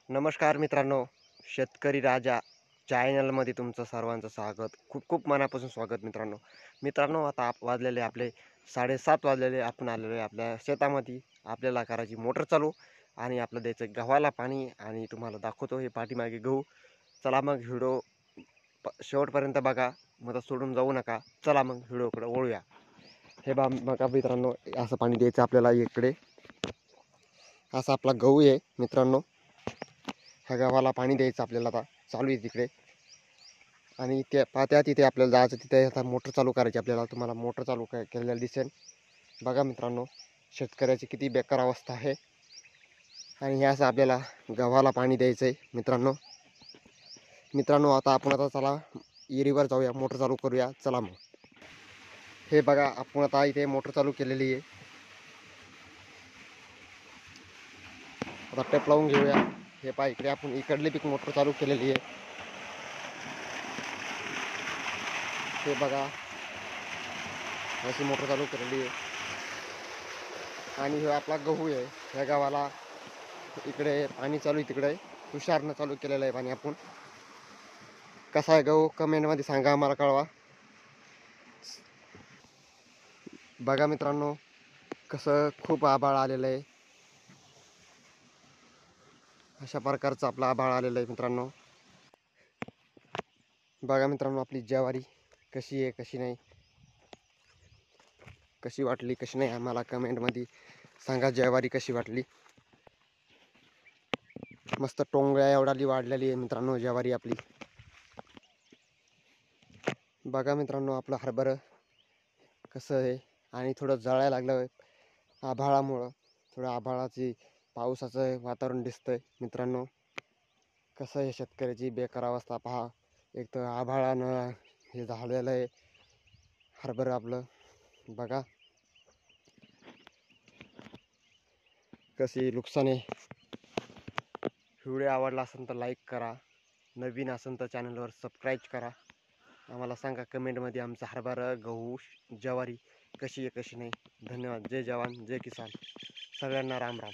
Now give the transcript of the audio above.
नमस्कार मित्रांनो, शेतकरी राजा चॅनलमध्ये तुमचं सर्वांचं स्वागत. खूप खूप मनापासून स्वागत मित्रांनो. मित्रांनो, आता वाजलेले आपले 7:30 वाजलेले. आपण आलेलो आहे आपल्या शेतामध्ये. आपल्याला करायची मोटर चालू आणि आपलं द्यायचं गव्हाला पाणी आणि तुम्हाला दाखवतो हे पाठीमागे गहू. चला मग व्हिडिओ शेवटपर्यंत बघा, मग सोडून जाऊ नका. चला मग व्हिडिओकडे वळूया. हे बघा मित्रांनो, असं पाणी द्यायचं आपल्याला इकडे. असा आपला गहू आहे मित्रांनो. ह्या गव्हाला पाणी द्यायचं आपल्याला आता चालू आहे तिकडे. आणि त्या तिथे आपल्याला जायचं, तिथे आता मोटर चालू करायची आपल्याला. तुम्हाला मोटर चालू केलेलं दिसेल. बघा मित्रांनो, शेतकऱ्याची किती बेकार अवस्था आहे. आणि हे असं आपल्याला गव्हाला पाणी द्यायचं आहे मित्रांनो. आता चला विहिरीवर जाऊया, मोटर चालू करूया. चला मग. हे बघा, आपण आता इथे मोटर चालू केलेली आहे. आता टेप लावून घेऊया. हे पहा, इकडे आपण इकडली पीक मोटर चालू केलेली आहे. हे बघा, अशी मोटर चालू केलेली आहे. आणि हे आपला गहू आहे. ह्या गावाला इकडे पाणी चालू आहे. तिकडे तुषारनं चालू केलेलं आहे पाणी. आपण कसा आहे गहू कमेंटमध्ये सांगा, आम्हाला कळवा. बघा मित्रांनो, कसं खूप आभाळ आलेलं आहे. अशा प्रकारचं आपलं आभाळ आलेलं आहे मित्रांनो. बघा मित्रांनो, आपली ज्वारी कशी आहे कशी नाही, कशी वाटली कशी नाही, आम्हाला कमेंटमध्ये सांगा. ज्वारी कशी वाटली. मस्त टोंगळ्या एवढाली वाढलेली आहे मित्रांनो ज्वारी आपली. बघा मित्रांनो, आपलं हरभरं कसं आहे. आणि थोडं जळायला लागलं आभाळामुळं. थोडं आभाळाची पावसाचं वातावरण दिसतंय मित्रांनो. कसं आहे शेतकऱ्याची बेकार अवस्था पहा. एक तर आभाळानं हे झालेलं आहे हरभरं आपलं. बघा कशी नुकसान आहे. व्हिडिओ आवडला असेल तर लाईक करा. नवीन असेल तर चॅनलवर सबस्क्राईब करा. आम्हाला सांगा कमेंटमध्ये आमचा हरभरा गहू ज्वारी कशी आहे कशी नाही. धन्यवाद. जय जवान जय किसान. सगळ्यांना राम राम.